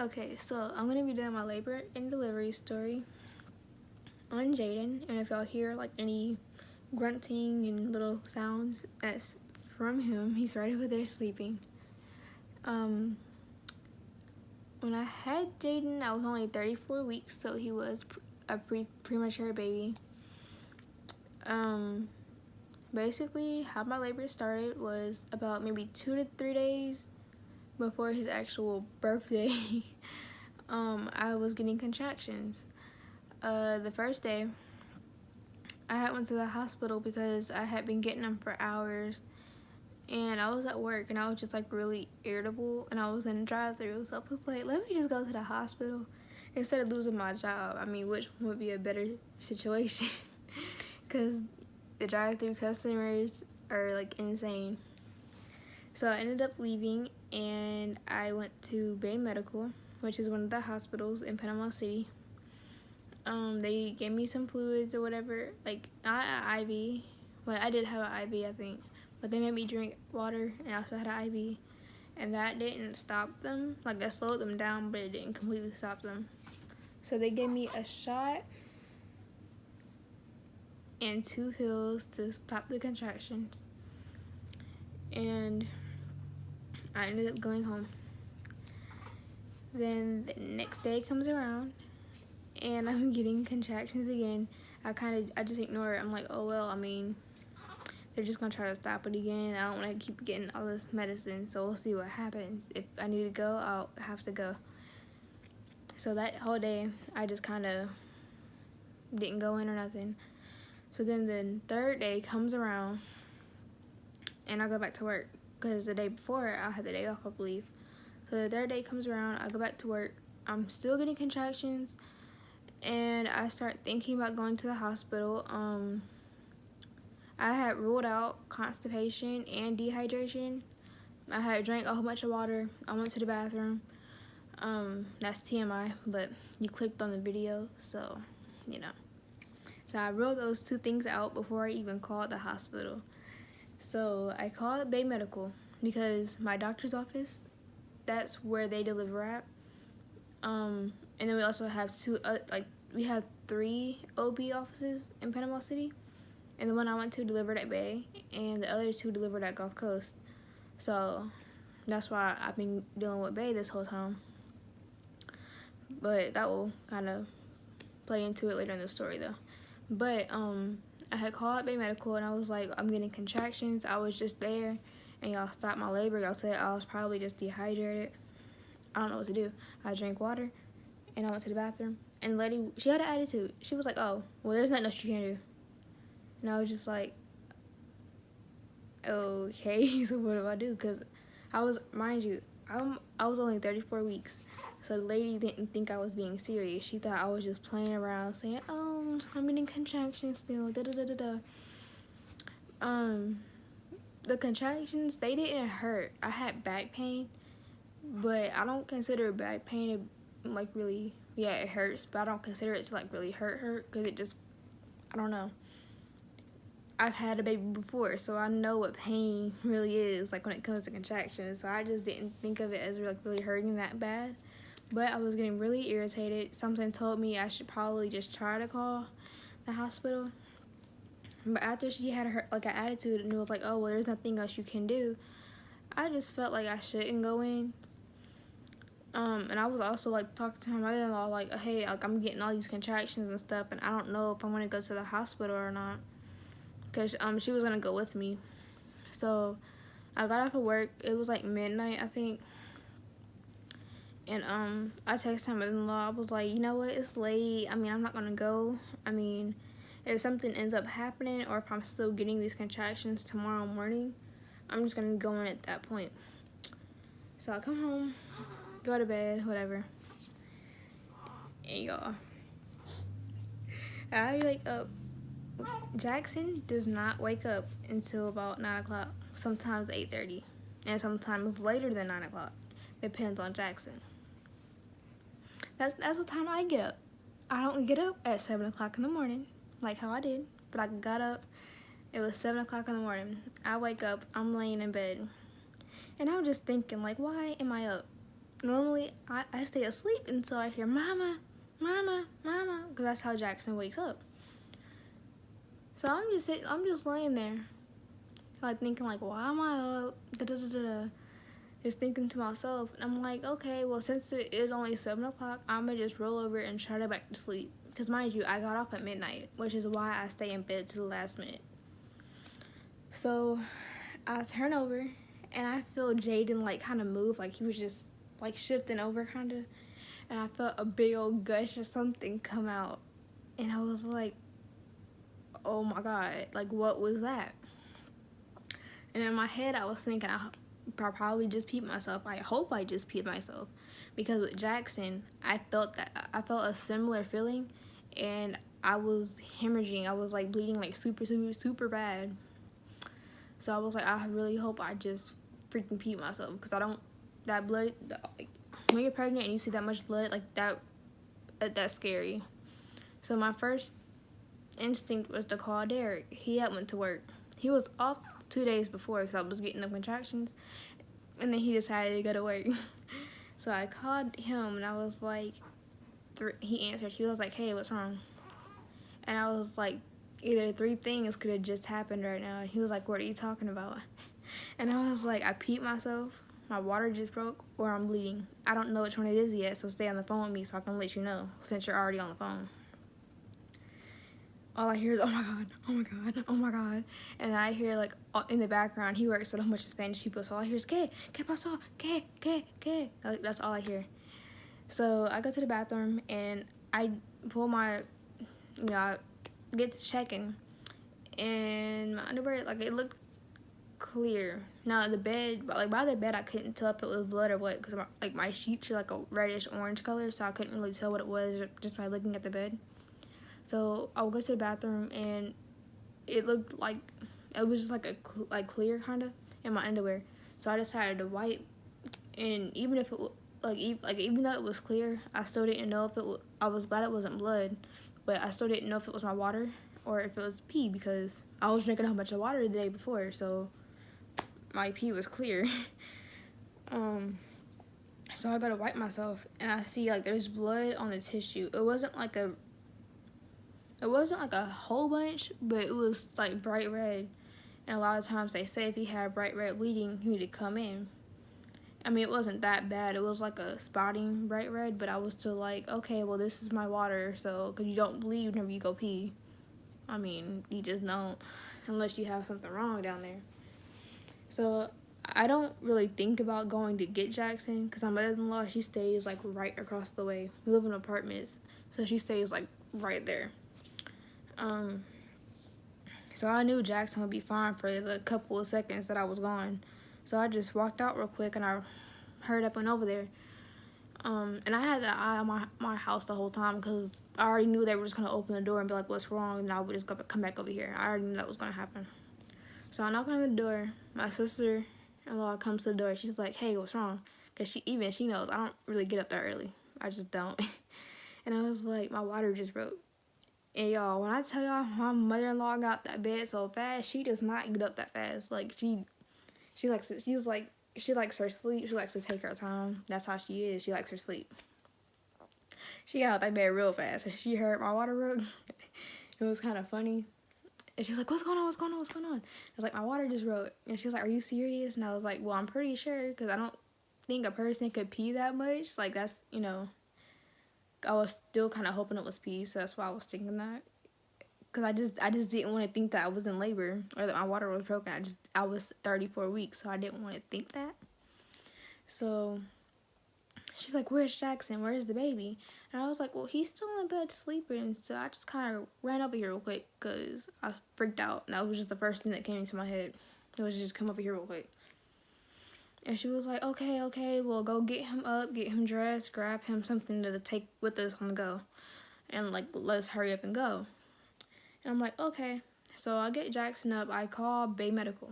Okay, so I'm gonna be doing my labor and delivery story on Jaiden, and if y'all hear like any grunting and little sounds, that's from him. He's right over there sleeping. When I had Jaiden, I was only 34 weeks, so he was a premature baby. Basically, how my labor started was about maybe 2 to 3 days before his actual birthday. I was getting contractions. The first day, I went to the hospital because I had been getting them for hours, and I was at work and I was just like really irritable, and I was in the drive-thru, so I was like, let me just go to the hospital instead of losing my job. I mean, which would be a better situation because the drive-thru customers are like insane. So I ended up leaving and I went to Bay Medical, which is one of the hospitals in Panama City. They gave me some fluids or whatever, like not an IV. Well, I did have an IV, I think, but they made me drink water, and I also had an IV, and that didn't stop them. Like, that slowed them down, but it didn't completely stop them. So they gave me a shot and 2 pills to stop the contractions, and I ended up going home. Then the next day comes around and I'm getting contractions again. I just ignore it. I'm like, oh well, I mean, they're just gonna try to stop it again. I don't want to keep getting all this medicine, so we'll see what happens. If I need to go, I'll have to go. So that whole day, I just kind of didn't go in or nothing. So then the third day comes around and I go back to work, because the day before I had the day off, I believe. So the third day comes around, I go back to work. I'm still getting contractions, and I start thinking about going to the hospital. I had ruled out constipation and dehydration. I had drank a whole bunch of water. I went to the bathroom. That's TMI, but you clicked on the video, so you know. So I ruled those 2 things out before I even called the hospital. So I called Bay Medical because my doctor's office, that's where they deliver at. And then we also have we have 3 OB offices in Panama City, and the one I went to delivered at Bay, and the others 2 delivered at Gulf Coast. So that's why I've been dealing with Bay this whole time. But that will kind of play into it later in the story though. But I had called Bay Medical and I was like, I'm getting contractions. I was just there and y'all stopped my labor. Y'all said I was probably just dehydrated. I don't know what to do. I drank water and I went to the bathroom, and the lady, she had an attitude. She was like, oh, well, there's nothing else you can do. And I was just like, okay, so what do I do? Because I was, mind you, I was only 34 weeks. So the lady didn't think I was being serious. She thought I was just playing around saying, oh, I'm getting contractions still, da-da-da-da-da. The contractions, they didn't hurt. I had back pain, but I don't consider back pain like really, yeah, it hurts, but I don't consider it to like really hurt, because it just, I don't know. I've had a baby before, so I know what pain really is, like when it comes to contractions. So I just didn't think of it as like really hurting that bad. But I was getting really irritated. Something told me I should probably just try to call the hospital. But after she had like an attitude and it was like, oh, well, there's nothing else you can do, I just felt like I shouldn't go in. And I was also like talking to my mother-in-law, like, hey, like, I'm getting all these contractions and stuff, and I don't know if I want to go to the hospital or not, because she was gonna go with me. So I got off of work. It was like midnight, I think. And I texted my mother-in-law. I was like, you know what, it's late. I mean, I'm not gonna go. I mean, if something ends up happening, or if I'm still getting these contractions tomorrow morning, I'm just gonna go in at that point. So I come home, go to bed, whatever. And y'all, I wake up. Jackson does not wake up until about 9 o'clock, sometimes 8:30, and sometimes later than 9 o'clock. Depends on Jackson. That's what time I get up. I don't get up at 7 o'clock in the morning, like how I did, but I got up. It was 7 o'clock in the morning. I wake up, I'm laying in bed, and I'm just thinking, like, why am I up? normally I stay asleep until I hear mama, mama, mama, because that's how Jackson wakes up. So I'm just laying there, like thinking like, why am I up? Da, da, da, da, da. Just thinking to myself, and I'm like, okay, well, since it is only 7 o'clock, I'm gonna just roll over and try to back to sleep. Because mind you, I got off at midnight, which is why I stay in bed to the last minute. So I turn over, and I feel Jaiden like kind of move, like he was just like shifting over kind of, and I felt a big old gush of something come out, and I was like, oh my god, like what was that? And in my head, I was thinking, I probably just peed myself. I hope I just peed myself, because with Jackson, I felt a similar feeling, and I was hemorrhaging. I was like bleeding like super, super, super bad. So I was like, I really hope I just freaking peed myself, because I don't, that blood, like, when you're pregnant and you see that much blood, like that's scary. So my first instinct was to call Derek. He had went to work. He was off 2 days before because I was getting the contractions, and then he decided to go to work. So I called him, and I was like, he answered. He was like, hey, what's wrong? And I was like, either 3 things could have just happened right now. And he was like, what are you talking about? And I was like, I peed myself, my water just broke, or I'm bleeding. I don't know which one it is yet, so stay on the phone with me so I can let you know, since you're already on the phone. All I hear is, oh my god, oh my god, oh my god. And I hear, like, in the background, he works with a bunch of Spanish people, so all I hear is, ¿Qué pasó? ¿Qué? Like, that's all I hear. So I go to the bathroom, and I pull my, I get to checking, and my underwear, like, it looked clear. Now, the bed, like, by the bed, I couldn't tell if it was blood or what, because, my sheets are, like, a reddish-orange color, so I couldn't really tell what it was just by looking at the bed. So I would go to the bathroom, and it looked like it was just like clear kind of in my underwear. So I decided to wipe, and even if it even though it was clear, I still didn't know if it was. I was glad it wasn't blood, but I still didn't know if it was my water or if it was pee, because I was drinking a bunch of water the day before, so my pee was clear. So I go to wipe myself, and I see like there's blood on the tissue. It wasn't like a whole bunch, but it was like bright red. And a lot of times they say if you have bright red bleeding, you need to come in. I mean, it wasn't that bad. It was like a spotting bright red, but I was still like, okay, well, this is my water, so, because you don't bleed whenever you go pee. I mean, you just don't, unless you have something wrong down there. So I don't really think about going to get Jackson, because my mother-in-law, she stays like right across the way. We live in apartments, so she stays like right there. So I knew Jackson would be fine for the couple of seconds that I was gone. So I just walked out real quick, and I hurried up and over there. And I had the eye on my house the whole time, because I already knew they were just going to open the door and be like, what's wrong? And I would just come back over here. I already knew that was going to happen. So I knock on the door. My sister-in-law comes to the door. She's like, hey, what's wrong? Because she knows I don't really get up that early. I just don't. And I was like, my water just broke. And y'all, when I tell y'all my mother-in-law got that bed so fast, she does not get up that fast. Like, she likes it. She likes her sleep. She likes to take her time. That's how she is. She likes her sleep. She got out that bed real fast. She heard my water broke. It was kind of funny. And she was like, what's going on? What's going on? What's going on? I was like, my water just broke. And she was like, are you serious? And I was like, well, I'm pretty sure, because I don't think a person could pee that much. Like, that's, I was still kind of hoping it was pee, so that's why I was thinking that. Because I just didn't want to think that I was in labor or that my water was broken. I was 34 weeks, so I didn't want to think that. So she's like, where's Jackson? Where's the baby? And I was like, well, he's still in bed sleeping. So I just kind of ran over here real quick because I freaked out. And that was just the first thing that came into my head. It was just come over here real quick. And she was like, okay, well, go get him up, get him dressed, grab him something to take with us on the go. And, like, let's hurry up and go. And I'm like, okay. So I get Jackson up. I call Bay Medical.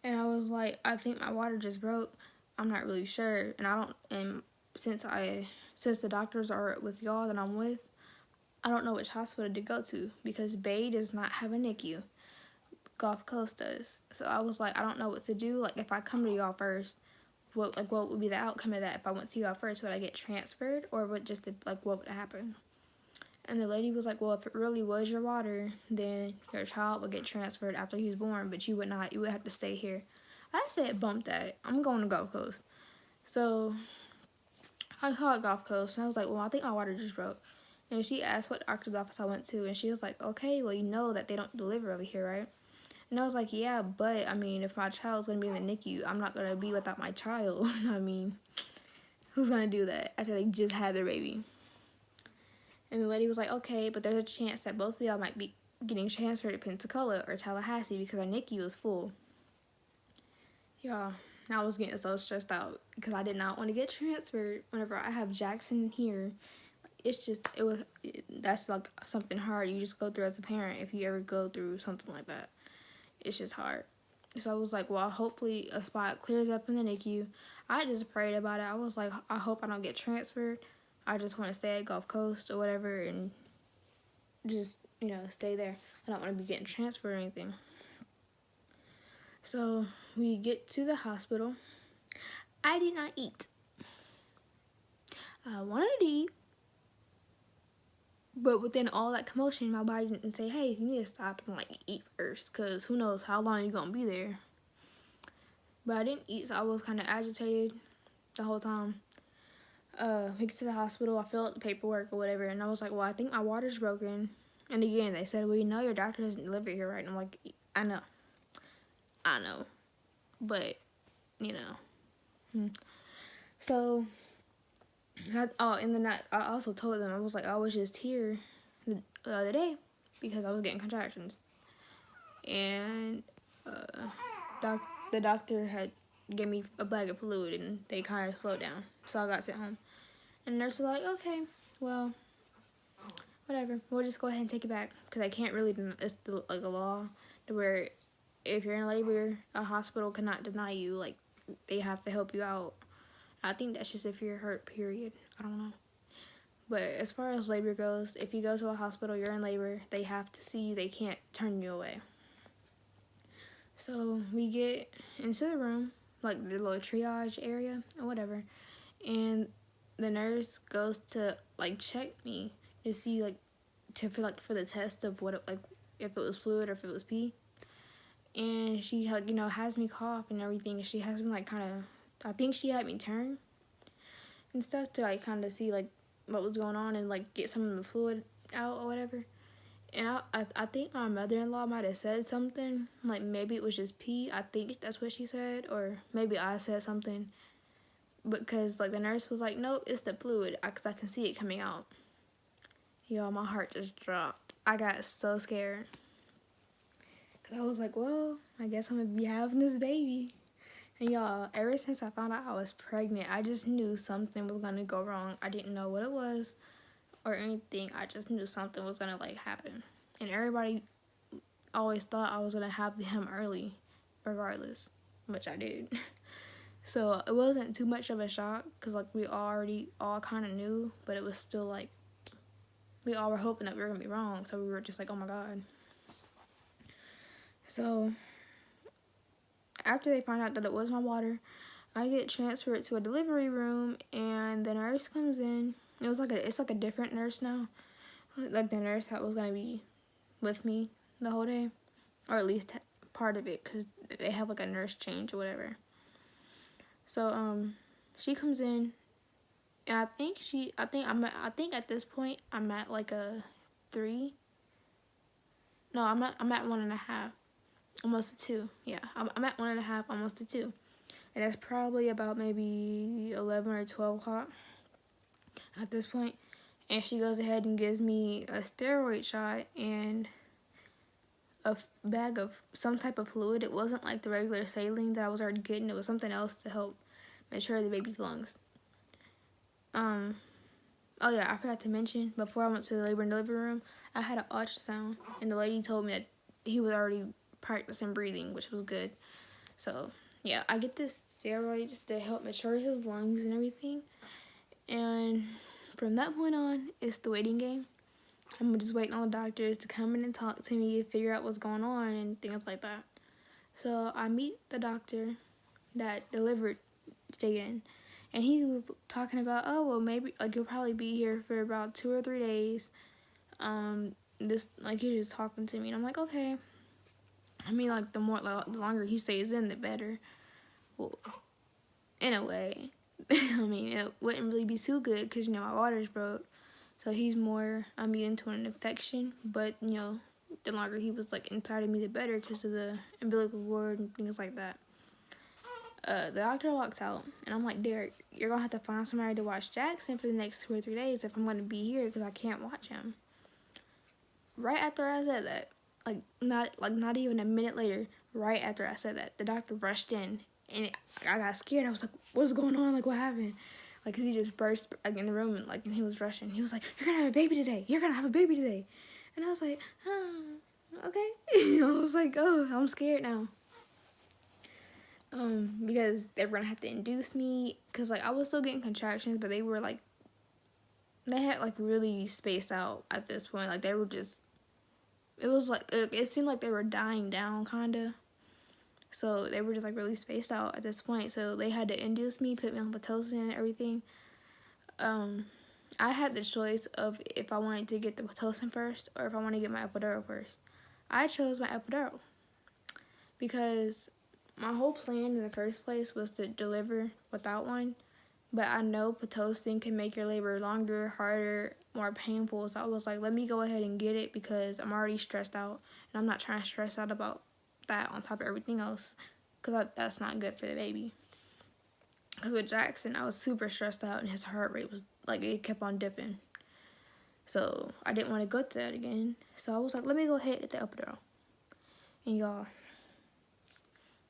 And I was like, I think my water just broke. I'm not really sure. And since the doctors are with y'all that I'm with, I don't know which hospital to go to, because Bay does not have a NICU. Gulf Coast does. So I was like, I don't know what to do. Like, if I come to y'all first, what would be the outcome of that if I went to you out first? Would I get transferred, or would just what would happen? And the lady was like, well, if it really was your water, then your child would get transferred after he was born, but you would not. You would have to stay here. I said, bump that. I'm going to Gulf Coast. So I called Gulf Coast, and I was like, well, I think my water just broke. And she asked what doctor's office I went to, and she was like, okay, well, you know that they don't deliver over here, right? And I was like, yeah, but, I mean, if my child's going to be in the NICU, I'm not going to be without my child. I mean, who's going to do that after they just had their baby? And the lady was like, okay, but there's a chance that both of y'all might be getting transferred to Pensacola or Tallahassee because our NICU is full. Y'all, I was getting so stressed out because I did not want to get transferred whenever I have Jackson here. It's just, that's like something hard you just go through as a parent if you ever go through something like that. It's just hard. So I was like, well, hopefully a spot clears up in the NICU. I just prayed about it. I was like, I hope I don't get transferred. I just want to stay at Gulf Coast or whatever and just, stay there. I don't want to be getting transferred or anything. So we get to the hospital. I did not eat. I wanted to eat. But within all that commotion, my body didn't say, hey, you need to stop and, eat first. Because who knows how long you're going to be there. But I didn't eat, so I was kind of agitated the whole time. We get to the hospital, I filled out the paperwork or whatever, and I was like, well, I think my water's broken. And again, they said, well, your doctor doesn't deliver here, right? And I'm like, I know. But, So, in the night, I also told them, I was like, I was just here the other day because I was getting contractions. And the doctor had gave me a bag of fluid, and they kind of slowed down. So I got sent home. And the nurse was like, okay, well, whatever. We'll just go ahead and take it back because I can't really, it's a law to where if you're in labor, a hospital cannot deny you. They have to help you out. I think that's just if you're hurt, period. I don't know. But as far as labor goes, if you go to a hospital, you're in labor, they have to see you. They can't turn you away. So we get into the room, the little triage area or whatever, and the nurse goes to check me to see for the test of what if it was fluid or if it was pee. And she has me cough and everything, and she has me I think she had me turn and stuff to kind of see what was going on and get some of the fluid out or whatever. And I think my mother-in-law might have said something, maybe it was just pee. I think that's what she said, or maybe I said something. Because the nurse was like, nope, it's the fluid, because I can see it coming out. Y'all, my heart just dropped. I got so scared. Because I was like, well, I guess I'm going to be having this baby. And y'all, ever since I found out I was pregnant, I just knew something was going to go wrong. I didn't know what it was or anything. I just knew something was going to happen. And everybody always thought I was going to have him early, regardless, which I did. So it wasn't too much of a shock because we already all kind of knew, but it was still we all were hoping that we were going to be wrong. So we were just oh my God. So after they found out that it was my water, I get transferred to a delivery room, and the nurse comes in. It was it's a different nurse now, the nurse that was gonna be with me the whole day, or at least part of it, cause they have a nurse change or whatever. So she comes in, and I think at this point I'm at a 3. No, I'm at 1.5. Almost a 2. Yeah, I'm at 1.5, almost a 2. And that's probably about maybe 11 or 12 o'clock at this point. And she goes ahead and gives me a steroid shot and a bag of some type of fluid. It wasn't the regular saline that I was already getting. It was something else to help mature the baby's lungs. Oh yeah, I forgot to mention, before I went to the labor and delivery room, I had an ultrasound, and the lady told me that he was already practicing breathing, which was good. So yeah, I get this steroid just to help mature his lungs and everything. And from that point on, it's the waiting game. I'm just waiting on the doctors to come in and talk to me, figure out what's going on and things like that. So I meet the doctor that delivered Jaiden. And he was talking about, oh, well, maybe, like, you'll probably be here for about 2 or 3 days. This, like, he was just talking to me. And I'm like, okay. I mean, like, the longer he stays in, the better. Well, in a way. I mean, it wouldn't really be too good because, you know, my water's broke. So he's more immune to an infection. But, you know, the longer he was, like, inside of me, the better because of the umbilical cord and things like that. The doctor walks out, and I'm like, Derek, you're going to have to find somebody to watch Jackson for the next 2 or 3 days if I'm going to be here because I can't watch him. Right after I said that, not even a minute later, right after I said that, the doctor rushed in, and I got scared. I was like, what's going on? Like, what happened? Like, 'cause he just burst, like, in the room, and, like, and he was rushing. He was like, you're going to have a baby today. You're going to have a baby today. And I was like, okay. I was like, oh, I'm scared now. Because they were gonna have to induce me, cause like I was still getting contractions, but they were like, they had like really spaced out at this point. Like they were just, it was like it seemed like they were dying down, kinda. So they were just like really spaced out at this point. So they had to induce me, put me on Pitocin and everything. I had the choice of if I wanted to get the Pitocin first or if I wanted to get my epidural first. I chose my epidural because my whole plan in the first place was to deliver without one, but I know Pitocin can make your labor longer, harder, more painful, so I was like, let me go ahead and get it because I'm already stressed out, and I'm not trying to stress out about that on top of everything else, because that's not good for the baby. Because with Jackson, I was super stressed out, and his heart rate was, like, it kept on dipping. So I didn't want to go through that again, so I was like, let me go ahead and get the epidural. And y'all,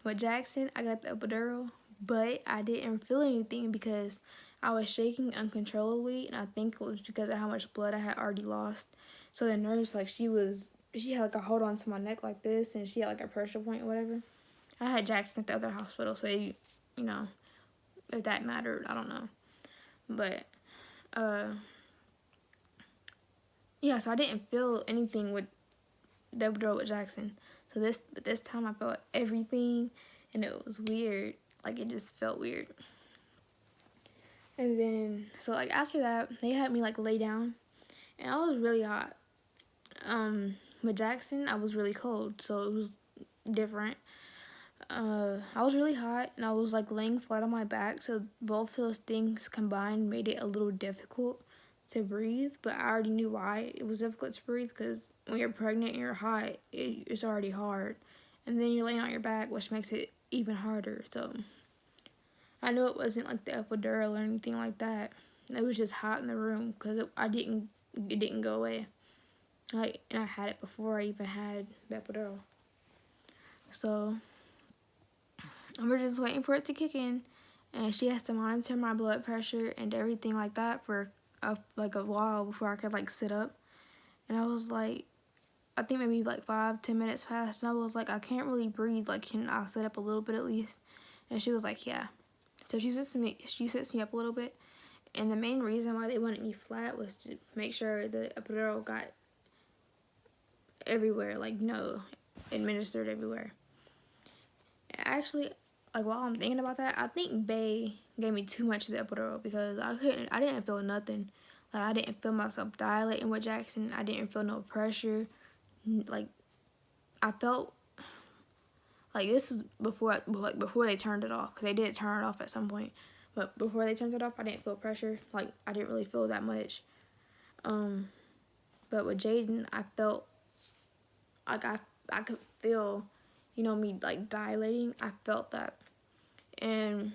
with Jackson, I got the epidural, but I didn't feel anything because I was shaking uncontrollably, and I think it was because of how much blood I had already lost. So the nurse, like, she had, like, a hold on to my neck like this, and she had, like, a pressure point or whatever. I had Jackson at the other hospital, so, you know, if that mattered, I don't know. But, yeah, so I didn't feel anything with the epidural with Jackson. So this time I felt everything, and it was weird. Like, it just felt weird. And then, so, like, after that, they had me, like, lay down, and I was really hot. With Jackson, I was really cold, so it was different. I was really hot, and I was, like, laying flat on my back, so both those things combined made it a little difficult to breathe, but I already knew why it was difficult to breathe, because when you're pregnant and you're hot, it's already hard. And then you're laying on your back, which makes it even harder. So I know it wasn't like the epidural or anything like that. It was just hot in the room because it didn't go away. Like, and I had it before I even had the epidural. So we're just waiting for it to kick in, and she has to monitor my blood pressure and everything like that for a while before I could, like, sit up. And I was like, I think maybe like 5-10 minutes passed, and I was like, I can't really breathe. Like, can I sit up a little bit at least? And she was like, yeah. So she sits me up a little bit. And the main reason why they wanted me flat was to make sure the epidural got everywhere, like, administered everywhere. And actually, like, while I'm thinking about that, I think Bae gave me too much of the epidural because I didn't feel nothing. Like, I didn't feel myself dilating with Jackson. I didn't feel no pressure. Like, I felt like this is before they turned it off, because they did turn it off at some point, but before they turned it off, I didn't feel pressure. Like, I didn't really feel that much. But with Jaiden, I felt like I could feel, me, like, dilating. I felt that, and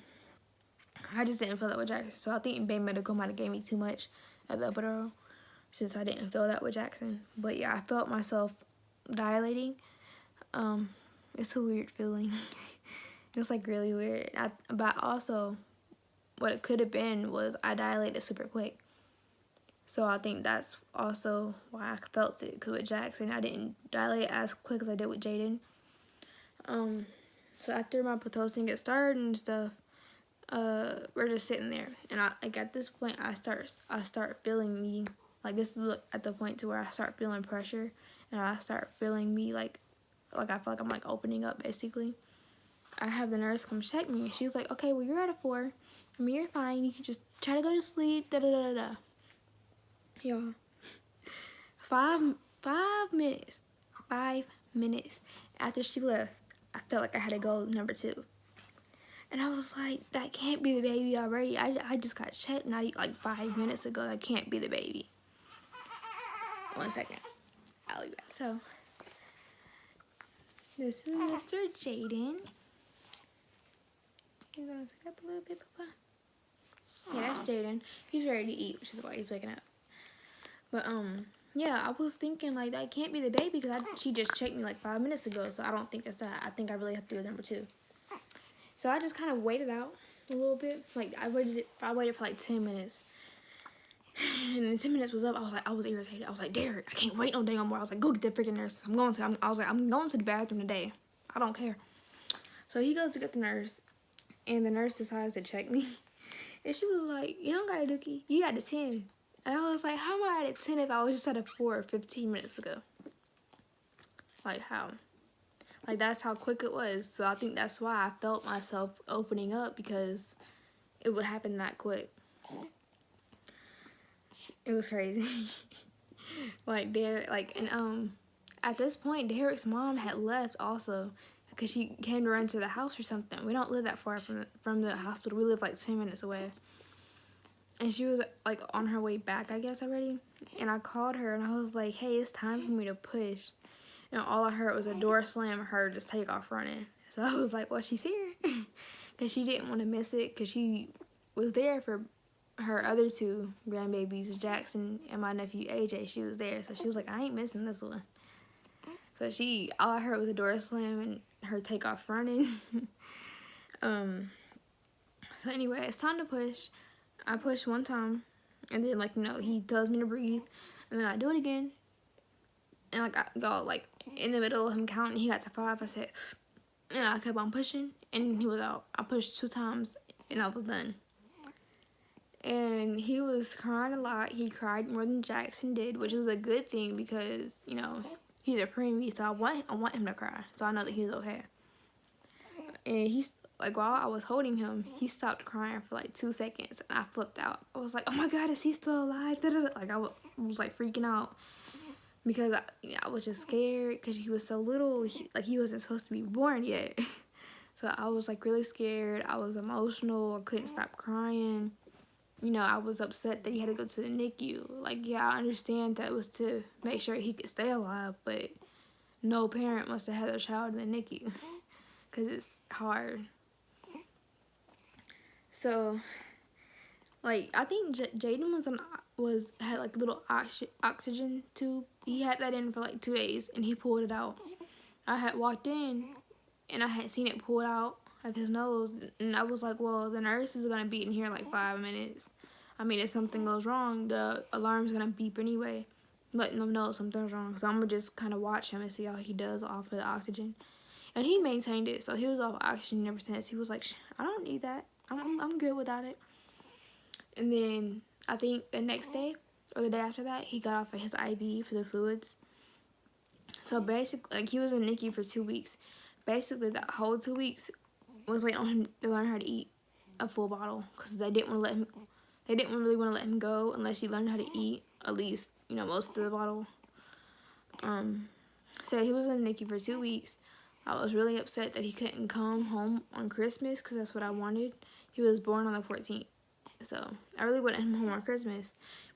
I just didn't feel that with Jackson. So I think Bay Medical might have gave me too much of the epidural, since I didn't feel that with Jackson. But yeah, I felt myself dilating. It's a weird feeling. It was, like, really weird. But also, what it could have been was I dilated super quick. So I think that's also why I felt it, because with Jackson, I didn't dilate as quick as I did with Jaiden. So after my Pitocin gets started and stuff, we're just sitting there, and at this point, I start feeling me, like, this is at the point to where I start feeling pressure, and I start feeling me, like I feel like I'm, like, opening up, basically. I have the nurse come check me. She was like, okay, well, you're at a 4. I mean, you're fine. You can just try to go to sleep. Da da da da. Y'all, 5 minutes, 5 minutes after she left, I felt like I had to go number 2. And I was like, that can't be the baby already. I just got checked not like 5 minutes ago. That can't be the baby. 1 second. I'll be back. So, this is Mr. Jaiden. You're gonna sit up a little bit, Papa. Yeah, that's Jaiden. He's ready to eat, which is why he's waking up. But, yeah, I was thinking, like, that can't be the baby because she just checked me like 5 minutes ago. So I don't think that's that. I think I really have to do number 2. So I just kind of waited out a little bit. Like, I waited for like 10 minutes. And then 10 minutes was up. I was irritated. I was like, Derek, I can't wait no day no more. I was like, go get the freaking nurse. I'm going to the bathroom today. I don't care. So he goes to get the nurse. And the nurse decides to check me. And she was like, you don't got a dookie. You got a 10. And I was like, how am I at a 10 if I was just at a 4 15 minutes ago? Like, how? Like, that's how quick it was. So I think that's why I felt myself opening up, because it would happen that quick. It was crazy. Like, at this point, Derek's mom had left also, because she came to run to the house or something. We don't live that far from the hospital. We live like 10 minutes away. And she was like on her way back, I guess, already. And I called her and I was like, hey, it's time for me to push. And all I heard was a door slam and her just take off running. So I was like, well, she's here. Because she didn't want to miss it, because she was there for her other 2 grandbabies, Jackson and my nephew AJ. She was there. So she was like, I ain't missing this one. So all I heard was a door slam and her take off running. So anyway, it's time to push. I push 1 time. And then, like, he tells me to breathe. And then I do it again. And, like, I go, like, in the middle of him counting, he got to 5. I said, and I kept on pushing, and he was out. I pushed 2 times, and I was done. And he was crying a lot. He cried more than Jackson did, which was a good thing because, he's a Premie, so I want him to cry, so I know that he's okay. And he's, like, while I was holding him, he stopped crying for, like, 2 seconds, and I flipped out. I was like, oh, my God, is he still alive? Like, I was, like, freaking out. Because I was just scared because he was so little. He wasn't supposed to be born yet. So I was, like, really scared. I was emotional. I couldn't stop crying. I was upset that he had to go to the NICU. Like, yeah, I understand that it was to make sure he could stay alive. But no parent wants to have their child in the NICU. Because it's hard. So, like, I think Jaiden had like a little oxygen tube. He had that in for like 2 days, and he pulled it out. I had walked in, and I had seen it pulled out of his nose, and I was like, well, the nurse is gonna be in here in like 5 minutes. I mean, if something goes wrong, the alarm's gonna beep anyway, letting them know something's wrong. So I'm gonna just kind of watch him and see how he does off of the oxygen. And he maintained it, so he was off oxygen ever since. He was like, I don't need that. I'm good without it. And then I think the next day or the day after that, he got off of his IV for the fluids. So basically, like, he was in NICU for 2 weeks. Basically, that whole 2 weeks was waiting on him to learn how to eat a full bottle, because they didn't really want to let him go unless he learned how to eat at least, most of the bottle. So he was in NICU for 2 weeks. I was really upset that he couldn't come home on Christmas, because that's what I wanted. He was born on the 14th. So I really wanted him home on Christmas.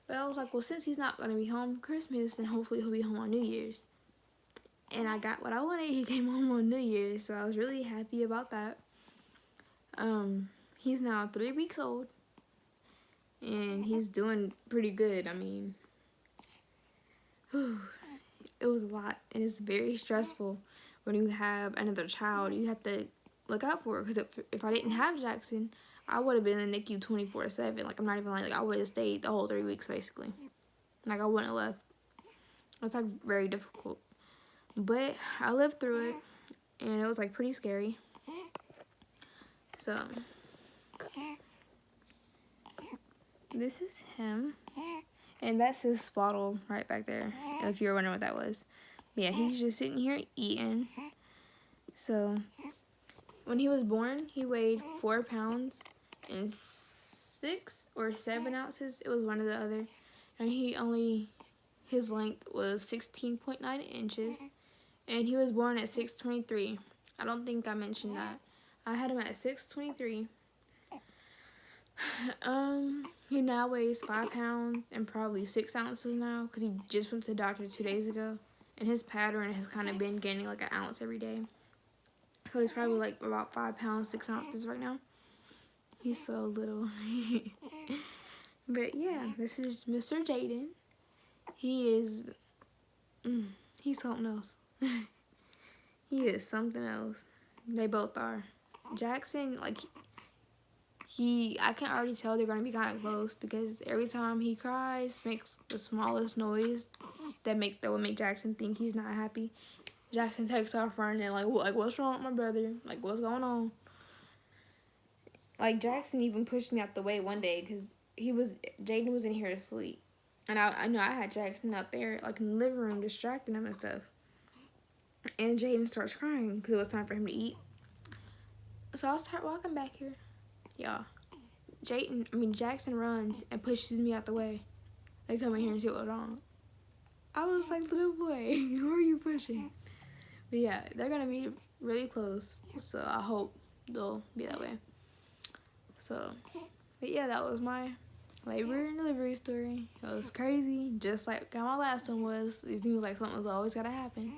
But I was like, well, since he's not going to be home Christmas, then hopefully he'll be home on New Year's. And I got what I wanted. He came home on New Year's, so I was really happy about that. He's now 3 weeks old. And he's doing pretty good. I mean, it was a lot. And it's very stressful when you have another child. You have to look out for it. Because if I didn't have Jackson, I would have been in the NICU 24/7. Like, I'm not even lying. Like, I would have stayed the whole 3 weeks, basically. Like, I wouldn't have left. It's, like, very difficult. But I lived through it. And it was, like, pretty scary. So, this is him. And that's his bottle right back there, if you were wondering what that was. But yeah, he's just sitting here eating. So, when he was born, he weighed 4 pounds and 6 or 7 ounces. It was one or the other. And his length was 16.9 inches. And he was born at 6'23". I don't think I mentioned that. I had him at 6'23". He now weighs 5 pounds and probably 6 ounces now because he just went to the doctor 2 days ago. And his pattern has kind of been gaining like an ounce every day. So he's probably like about 5 pounds, 6 ounces right now. He's so little. But yeah, this is Mr. Jaiden. He is, he's something else. He is something else. They both are. Jackson, like, I can already tell they're going to be kind of close because every time he cries, makes the smallest noise that would make Jackson think he's not happy. Jackson takes off running, like what's wrong with my brother? Like, what's going on? Like, Jackson even pushed me out the way one day because Jaiden was in here asleep. And I know I had Jackson out there, like, in the living room, distracting him and stuff. And Jaiden starts crying because it was time for him to eat. So I'll start walking back here. Yeah. Jackson runs and pushes me out the way. They come in here and see what's wrong. I was like, little boy, who are you pushing? But yeah, they're going to be really close. So I hope they'll be that way. So, but yeah, that was my labor and delivery story. It was crazy, just like how my last one was. It seems like something was always got to happen.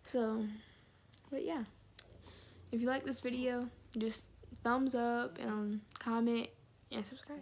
So, but yeah. If you like this video, just thumbs up and comment and subscribe.